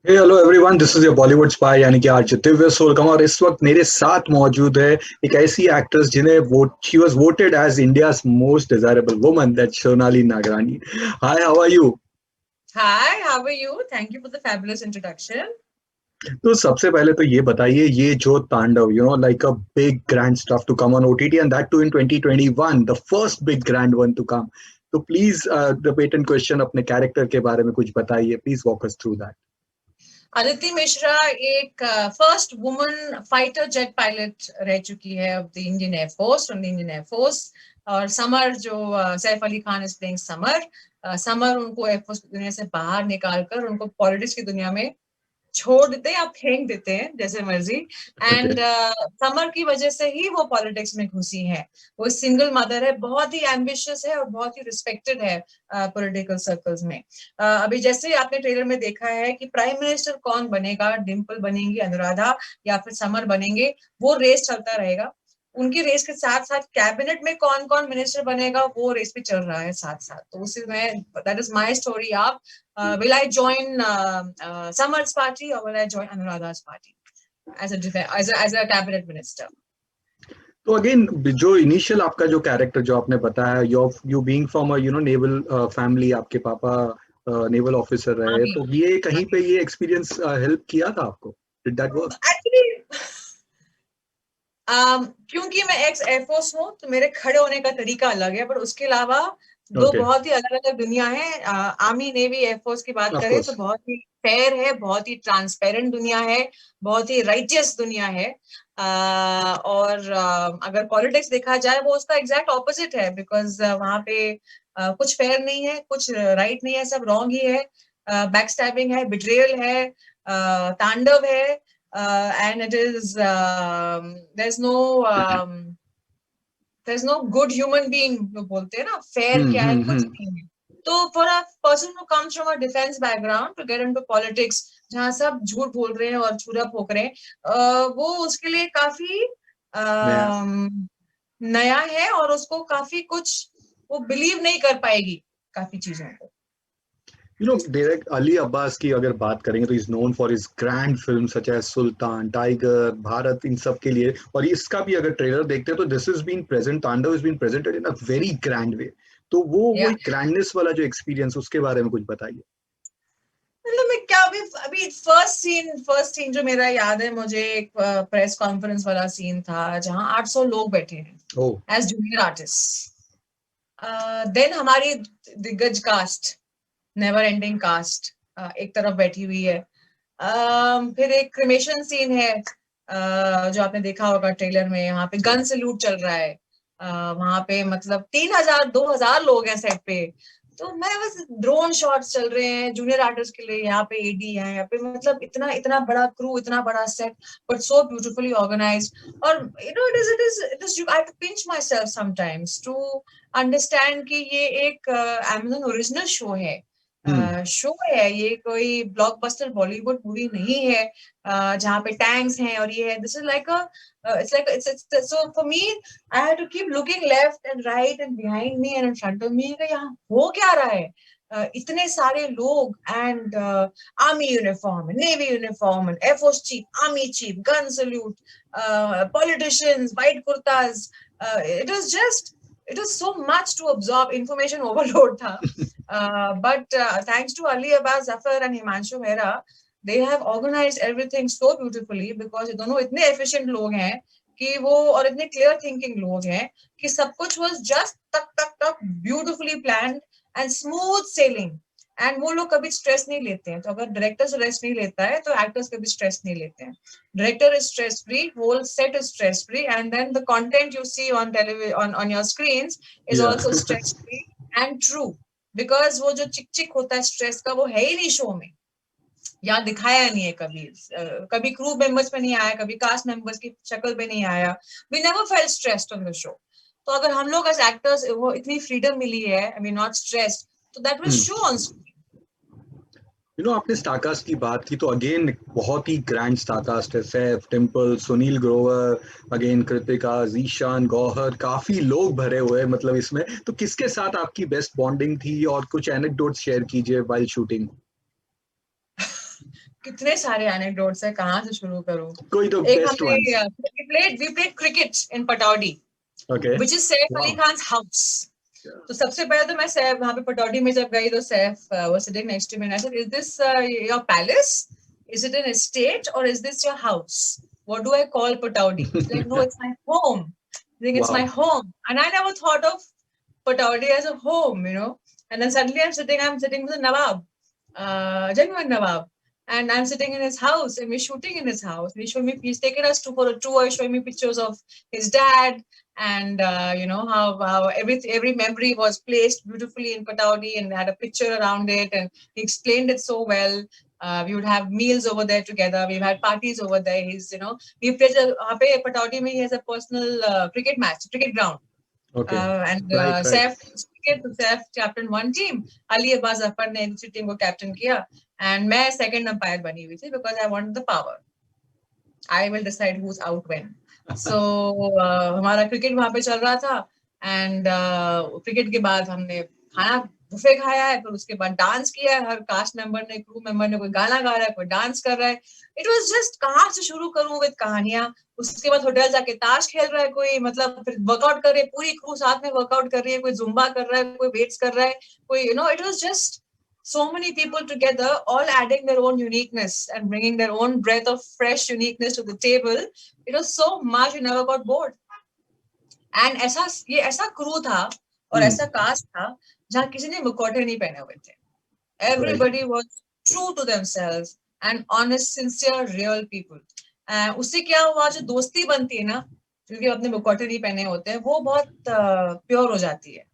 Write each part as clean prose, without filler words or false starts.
Hey hello everyone, this is your Bollywood spy यानी कि RJ Divya सोलकम। और इस वक्त मेरे साथ मौजूद है एक ऐसी एक्ट्रेस जिन्हें vote she was voted as India's most desirable woman, that Sonali Nagrani. Hi, how are you? Hi, how are you? Thank you for the fabulous introduction. तो सबसे पहले तो ये बताइए, ये जो Tandav, like a big grand stuff to come on OTT and that too in 2021, the first big grand one to come. तो please the patent question, अपने कैरेक्टर के बारे में कुछ बताइए, please walk us through that. Aditi Mishra एक first woman fighter jet pilot रह चुकी है of the Indian air force, from the Indian air force. और समर जो Saif Ali Khan is playing summer. Summer उनको एयरफोर्स की दुनिया से बाहर निकालकर उनको पॉलिटिक्स की दुनिया में छोड़ देते हैं या फेंक देते हैं, जैसे मर्जी। ओके। एंड समर की वजह से ही वो पॉलिटिक्स में घुसी है। वो सिंगल मदर है, बहुत ही एम्बिशियस है और बहुत ही रिस्पेक्टेड है पॉलिटिकल सर्कल्स में। अभी जैसे आपने ट्रेलर में देखा है कि प्राइम मिनिस्टर कौन बनेगा, डिम्पल बनेंगी, अनुराधा या फिर समर बनेंगे, वो रेस चलता रहेगा। उनकी रेस के साथ साथ कैबिनेट में कौन कौन मिनिस्टर बनेगा वो रेस भी चल रहा है साथ साथ। तो उसी में दैट इज माय स्टोरी। आप will I join Samar's party or will I join Anuradha's party as a cabinet minister? तो अगेन, जो इनिशियल आपका जो कैरेक्टर जो आपने बताया, you being from a naval family, आपके पापा नेवल ऑफिसर रहे, आमी तो ये कहीं आमी पे ये एक्सपीरियंस हेल्प किया था आपको? Did that work? एक्चुअली क्योंकि मैं एक्स एयरफोर्स हूँ तो मेरे खड़े होने का तरीका अलग है, पर उसके अलावा दो ओके। बहुत ही अलग अलग दुनिया है। आर्मी नेवी एयरफोर्स की बात ऑफ करें तो कोर्स। बहुत ही फेयर है, बहुत ही ट्रांसपेरेंट दुनिया है, बहुत ही राइटियस दुनिया है। और अगर पॉलिटिक्स देखा जाए वो उसका एग्जैक्ट ऑपोजिट है, बिकॉज वहां पे कुछ फेयर नहीं है, कुछ राइट नहीं है, सब रॉन्ग ही है। बैकस्टैबिंग है, बिट्रेयल है, तांडव है। And it is there's no good human being जो बोलते हैं ना, फेयर क्या है, कुछ हम्म। नहीं है। तो for a person who comes from a defence background to get into politics, जहाँ सब झूठ बोल रहे हैं और छुरा फोक रहे हैं, वो उसके लिए काफी नया। नया है, और उसको काफी कुछ वो बिलीव नहीं कर पाएगी काफी चीजों को। डायरेक्ट अली अब्बास की अगर बात करेंगे तो is known for his grand film such as Sultan, Tiger, Bharat, इन सब के लिए। और इसका भी अगर ट्रेलर देखते हैं तो this is been present, Tandav is been presented in a very grand way. तो वो या एक ग्रैंडनेस वाला जो एक्सपीरियंस, उसके बारे में कुछ बताइए। मतलब मैं क्या, अभी फर्स्ट सीन जो मेरा याद है मुझे, एक प्रेस कॉन्फ्रेंस वाला सीन था जहां 800 लोग बैठे हैं ओ। As junior artist. देन हमारी दिग्गज कास्ट, नेवर एंडिंग कास्ट एक तरफ बैठी हुई है। फिर एक क्रिमेशन सीन है, जो आपने देखा होगा ट्रेलर में, यहाँ पे गन सैल्यूट चल रहा है। वहां पे मतलब 3,000 2,000 लोग हैं सेट पे। तो मैं बस, ड्रोन शॉट्स चल रहे हैं जूनियर आर्टिस्ट के लिए, यहाँ पे एडी है, यहाँ पे मतलब इतना इतना बड़ा क्रू, इतना बड़ा set, but so beautifully organised. और it is I have to pinch myself sometimes to understand कि ये एक अमेजन ओरिजिनल शो है। हम्म। ये कोई ब्लॉकबस्टर बॉलीवुड मूवी नहीं है जहाँ पे टैंक्स हैं और ये है। This is like a it's so for me I have to keep looking left and right and behind me and in front of me कि यहाँ हो क्या रहा है। इतने सारे लोग and army uniform, navy uniform, air force chief, army chief, gun salute, politicians, white kurtas. It was just it was so much to absorb, information overload था। But thanks to Ali Abbas Zafar and Himanshu Mehra, they have organized everything so beautifully, because ये दोनों इतने efficient लोग हैं कि वो, और इतने clear thinking लोग हैं कि सब कुछ was just तक तक तक beautifully planned and smooth sailing। And वो लोग कभी स्ट्रेस नहीं लेते हैं। तो अगर डायरेक्टर स्ट्रेस नहीं लेता है तो एक्टर्स कभी स्ट्रेस नहीं लेते हैं। Director is stress free, whole set is stress free, and then the content you see on television, on your screens, is yeah. Also stress free and true. Because वो जो चिक चिक होता है स्ट्रेस का, वो है ही नहीं शो में, यहाँ दिखाया नहीं है कभी। कभी क्रू मेंबर्स पे नहीं आया, कभी कास्ट मेंबर्स की शक्ल पे नहीं आया। We never felt stressed on the show. तो अगर हम लोग एज एक्टर्स वो इतनी फ्रीडम मिली है, आई मीन नॉट स्ट्रेस्ड, तो that will show on screen. आपने स्टारकास्ट की बात की तो अगेन बहुत ही ग्रैंड स्टारकास्ट है। सैफ, टिम्पल, सुनील ग्रोवर, अगेन कृतिका, जीशान, गौहर, काफी लोग भरे हुए हैं मतलब इसमें। तो किसके साथ आपकी बेस्ट बॉन्डिंग थी, और कुछ एनेक्डोट्स शेयर कीजिए वाइल शूटिंग। कितने सारे एनेक्डोट्स है, कहाँ से शुरू करूं? कोई तो एक बेस्ट हमने once. we played cricket in Pataudi, Okay. which is Saif Ali Wow. Khan's house. Yeah. तो सबसे पहले तो मैं सैफ वहां पे पटौदी में जब गई तो Saif was sitting next to me and I said, is this your palace? Is it an estate or is this your house? What do I call Pataudi? She's like, no, it's my home. I think it's my Wow. home. And I never thought of Pataudi as a home, you know. And then suddenly I'm sitting with a Nawab, genuine Nawab. And I'm sitting in his house and we're shooting in his house. And he's taken us for a tour, showing me pictures of his dad and you know how every memory was placed beautifully in Pataudi and had a picture around it, and he explained it so well. We would have meals over there together. We've had parties over there. He's, you know, we played Pataudi mein he has a personal cricket match, cricket ground. Okay. And Right. Saif captain one team, Ali Abbas Zafar ने दूसरी team को captain किया, and मैं second umpire बनी हुई थी because I wanted the power. I will decide who's out when. So हमारा cricket वहां पे चल रहा था, एंड क्रिकेट के बाद हमने खाना बुफे खाया है, फिर उसके बाद डांस किया है, हर कास्ट मेंबर ने, क्रू मेंबर ने, कोई गाना गा रहा है, कोई डांस कर रहा है. इट वाज जस्ट कहाँ से शुरू करूं विद कहानियां. उसके बाद होटल जाके ताश खेल रहा है कोई, मतलब फिर वर्कआउट कर रहे हैं, पूरी क्रू साथ में वर्कआउट कर रही है, कोई जुम्बा कर रहा है, कोई वेट्स कर रहा है, कोई, you know, it was just so many people together, all adding their own uniqueness and bringing their own breath of fresh uniqueness to the table. It was so much, we never got bored. And ये ऐसा crew था और ऐसा cast था जहाँ किसी ने मुखौटे नहीं पहने हुए थे. Everybody was true to themselves and honest, sincere, real people. उससे क्या हुआ, जो दोस्ती बनती है ना, क्योंकि अपने मुखौटे नहीं पहने होते हैं, वो बहुत प्योर हो जाती है.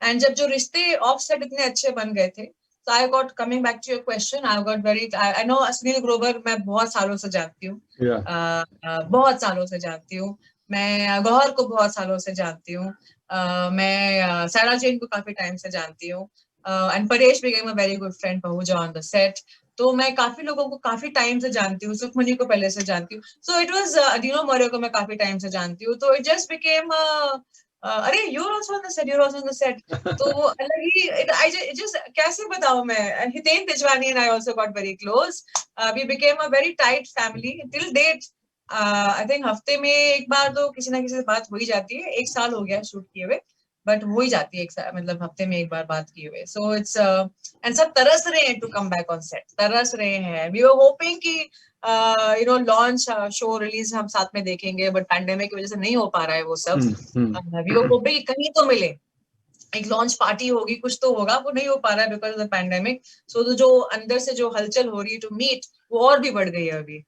एंड जब जो रिश्ते ऑफ सेट इतने अच्छे बन गए थे, so I got, coming back to your question, I got very, I know Sunil Grover मैं बहुत सालों से जानती हूँ. बहुत सालों से जानती हूँ. मैं गौहर को बहुत सालों से जानती हूँ. मैं सारा जैन को काफी टाइम से जानती हूँ. And Paresh became a very good friend Pahuja on the set. तो मैं काफी लोगों को काफी टाइम से जानती हूँ. सुखमनी को पहले से जानती हूँ. So it was Dino Morio को मैं काफी टाइम से जानती हूँ. तो it just became अरे you're also on the set, you're also on the set. तो वो अलग ही, it just कैसे बताऊँ मैं. Hiten Tejwani and I also got very close. We became a very tight family till date. I think हफ्ते में एक बार तो किसी ना किसी से बात हो ही जाती है. एक साल हो गया शूट किए हुए, बट हो ही जाती है एक साल, मतलब हफ्ते में एक बार बात किए हुए. सो इट्स एंड सब तरस रहे हैं to come back on set, तरस रहे हैं. वी वर होपिंग कि you know launch show release हम साथ में देखेंगे, बट पैंडेमिक की वजह से नहीं हो पा रहा है वो सब. वी वर होपिंग कहीं तो मिले, एक लॉन्च पार्टी होगी, कुछ तो होगा, वो नहीं हो पा रहा है बिकॉज ऑफ द पैंडेमिक. सो जो अंदर से जो हलचल हो रही है टू मीट, वो और भी बढ़ गई है अभी.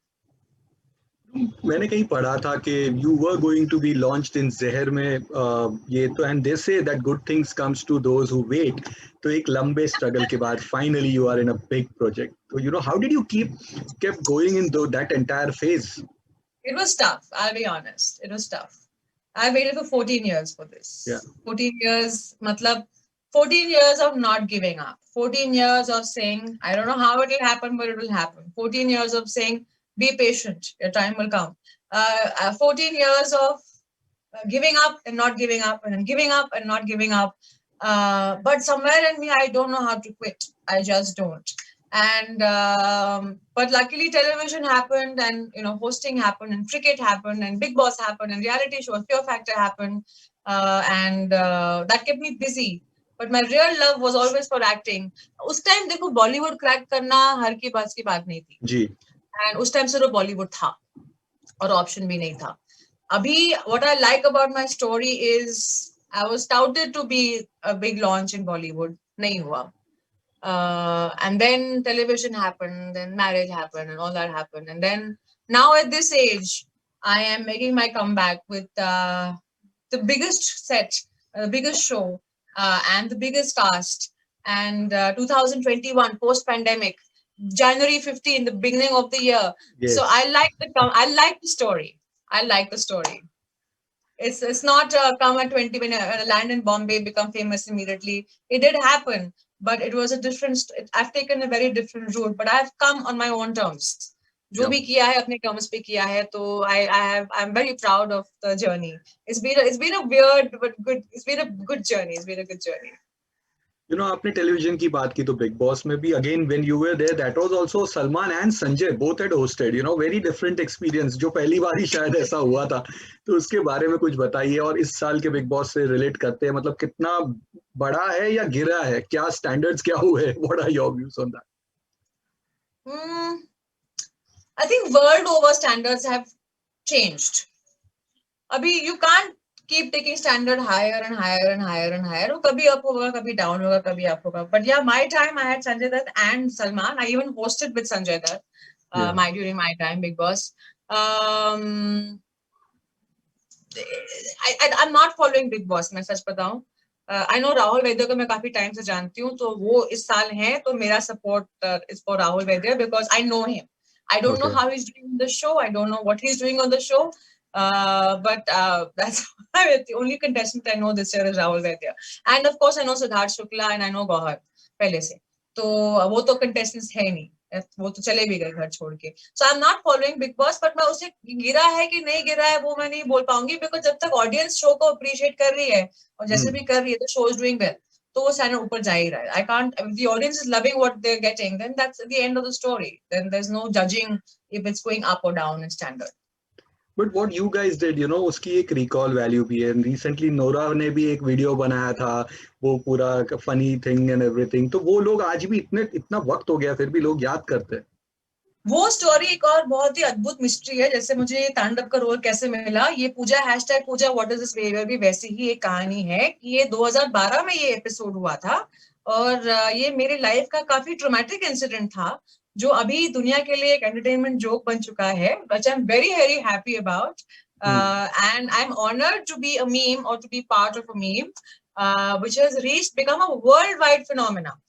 मैंने कहीं पढ़ा था कि you were going to be launched in जहर में, ये तो, and they say that good things comes to those who wait. तो एक लंबे स्ट्रगल के बाद finally you are in a big project. तो you know how did you kept going in that entire phase? It was tough, I'll be honest. It was tough. I waited for 14 years for this. Yeah. 14 years, matlab 14 years of not giving up. 14 years of saying, I don't know how it will happen, but it will happen. 14 years of saying, be patient, your time will come. 14 years of giving up and not giving up and giving up and not giving up. But somewhere in me, I don't know how to quit. I just don't. And but luckily television happened, and you know, hosting happened, and cricket happened, and Big Boss happened, and reality shows, Fear Factor happened, and that kept me busy. But my real love was always for acting. उस time देखो Bollywood crack करना हर की बस की बात नहीं थी जी. And उस टाइम सिर्फ बॉलीवुड था और ऑप्शन भी नहीं था. अभी what I like about my story is I was touted to be a big launch in Bollywood, नहीं हुआ. And then television happened, then marriage happened, and all that happened. And then now at this age, I am making my comeback with the biggest set, the biggest show, and the biggest cast. And 2021, post-pandemic, January 15, the beginning of the year. Yes. So I like the story. I like the story. It's not come at 20 when I land in Bombay, become famous immediately. It did happen, but it was a different. I've taken a very different route, but I've come on my own terms. जो भी किया है अपने terms पे किया है, तो I'm very proud of the journey. It's been a weird but good. It's been a good journey. It's been a good journey. आपने टेलीविजन की बात की तो बिग बॉस में भी again when you were there that was also Salman and Sanjay both had hosted, very different experience, जो पहली बार ही शायद ऐसा हुआ था। तो उसके बारे में कुछ बताइए, और इस साल के बिग बॉस से रिलेट करते हैं, मतलब कितना बड़ा है या गिरा है, क्या स्टैंडर्ड्स क्या हुए, what are your views on that? Hmm, I think world over standards have changed. अभी you can't keep taking standard higher and higher and higher and higher. वो कभी up होगा, कभी down होगा, कभी up होगा. But yeah, my time I had Sanjay Dutt and Salman. I even hosted with Sanjay Dutt. Yeah. During my time, Big Boss. Um, I'm not following Big Boss. मैं सच बताऊं. I know Rahul Vaidya को मैं काफी time से जानती हूँ, तो वो इस साल हैं, तो मेरा support is for Rahul Vaidya because I know him. I don't know Okay. how he's doing the show. I don't know what he's doing on the show. But that's the only contestant I know this year is Rahul Vaidya. And of course, I know Siddharth Shukla and I know Gauhar पहले से. तो वो तो contestants है ही नहीं. वो तो चले भी गए घर छोड़ के. So I'm not following Big Boss, but मैं उसे गिरा है कि नहीं गिरा है वो मैं नहीं बोल पाऊंगी, because जब तक audience show को appreciate कर रही है और जैसे भी कर रही है, तो show is doing well. तो वो चैनल ऊपर जा ही रहा है. I can't. If the audience is loving what they're getting, then that's the end of the story. Then there's no judging if it's going up or down in standard. But what you guys did, उसकी एक recall value भी है। Recently Nora ने भी एक video बनाया था, वो पूरा फनी थिंग एंड एवरीथिंग, तो वो लोग आज भी इतना वक्त हो गया फिर भी लोग याद करते हैं। वो स्टोरी एक और बहुत ही अद्भुत मिस्ट्री है। जैसे मुझे तांडव का रोल कैसे मिला, ये Pooja hashtag Pooja what is this behaviour भी वैसी ही एक कहानी है कि ये 2012 में ये एपिसोड हुआ था, और ये मेरी लाइफ का काफी ट्रॉमेटिक इंसिडेंट था, जो अभी दुनिया के लिए एक एंटरटेनमेंट जोक बन चुका है, which I am very very happy about, and I am honoured to be a meme और to be part of a meme which has reached become a world wide phenomena.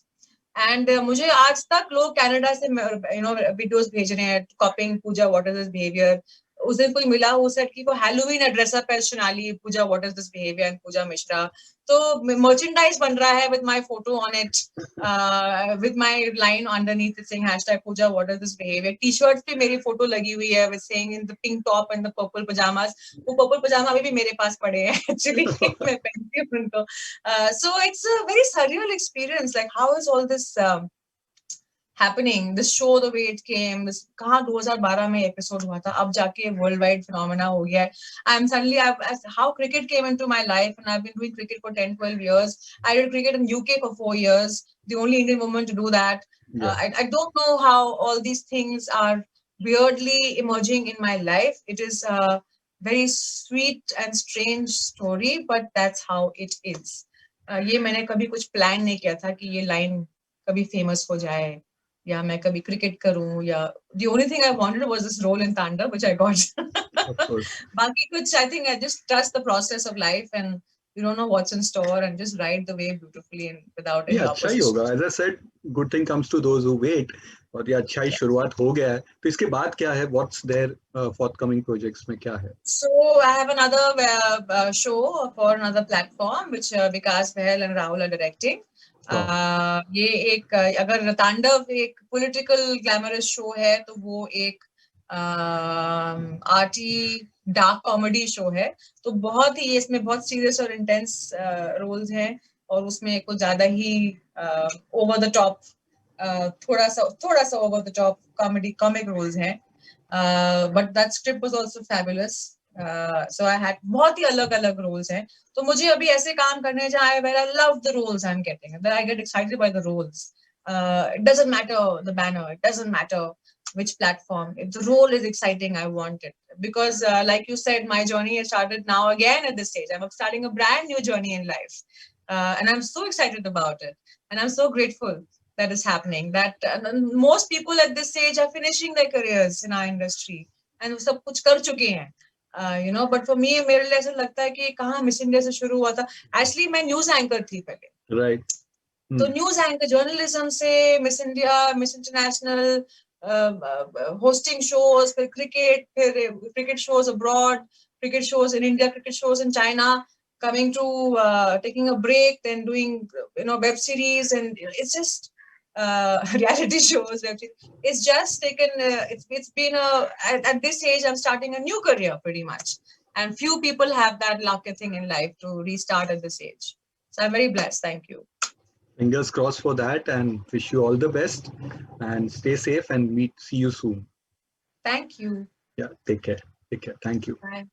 एंड मुझे आज तक लोग Canada से वीडियोस भेज रहे हैं copying Pooja what is this behaviour. उस दिन कोई मिला, वो सेड कि वो Halloween dress up as Sonali Pooja what is this behaviour and Pooja Mishra. तो मर्चेंडाइज बन रहा है with my photo on it, with my line underneath saying hashtag Pooja what is this behaviour. T shirts पे मेरी फोटो लगी हुई है with saying in the pink top and the purple pyjamas. वो पर्पल पजामा अभी भी मेरे पास पड़े हैं एक्चुअली मैं पहनती हूँ उनको। So it's a very surreal experience. Like, how is all this happening? This show, the way it came, this कहाँ 2012 में episode हुआ था, अब जाके worldwide phenomena हो गया है. I'm suddenly, how cricket came into my life, and I've been doing cricket for 10, 12 years. I did cricket in UK for 4 years, the only Indian woman to do that. Yeah. I don't know how all these things are weirdly emerging in my life. It is a very sweet and strange story, but that's how it is. ये मैंने कभी कुछ plan नहीं किया था कि ये line कभी फेमस हो जाए या मैं कभी क्रिकेट करूं, या the only thing I wanted was this role in Tandav, which I got. Of course. बाकी कुछ I think I just trust the process of life, and you don't know what's in store, and just ride the wave beautifully and without ये any अच्छा ही होगा, opposition. As I said good thing comes to those who wait, और ये अच्छा ही Yeah. शुरुआत हो गया है। तो इसके बाद क्या है, व्हाट्स देयर फॉरकमिंग प्रोजेक्ट्स में क्या है? So I have another show for another platform which Vikas Behel and Rahul are directing. ये एक अगर तांडव एक पॉलिटिकल ग्लैमरस शो है, तो वो एक आर्टी डार्क कॉमेडी शो है। तो बहुत ही इसमें बहुत सीरियस और इंटेंस रोल्स हैं, और उसमें कुछ ज्यादा ही ओवर द टॉप, थोड़ा सा over the top comic roles हैं, but that script was also fabulous. So I had बहुत ही अलग अलग रोल्स हैं। तो मुझे अभी ऐसे काम करने हैं जहाँ I love the roles I'm getting, that I get excited by the roles. It doesn't matter the banner, it doesn't matter which platform. If the role is exciting, I want it. Because like you said, my journey has started now again at this stage. I'm starting a brand new journey in life. And I'm so excited about it. And I'm so grateful that is happening. That most people at this stage are finishing their careers in our industry. And सब कुछ कर चुके हैं. But for me, मेरे लिए ऐसा लगता है कि कहाँ मिस इंडिया से शुरू हुआ था। एक्चुअली मैं न्यूज एंकर थी पहले, राइट। तो न्यूज एंकर जर्नलिज्म से Miss India, Miss International, hosting shows, फिर cricket shows abroad, cricket shows in India, cricket shows in China, coming to taking a break, then doing web series, and it's just reality shows. Web series. It's just taken. It's been at this age I'm starting a new career pretty much, and few people have that lucky thing in life to restart at this age. So I'm very blessed. Thank you. Fingers crossed for that, and wish you all the best. And stay safe, and see you soon. Thank you. Yeah, take care. Take care. Thank you. Bye.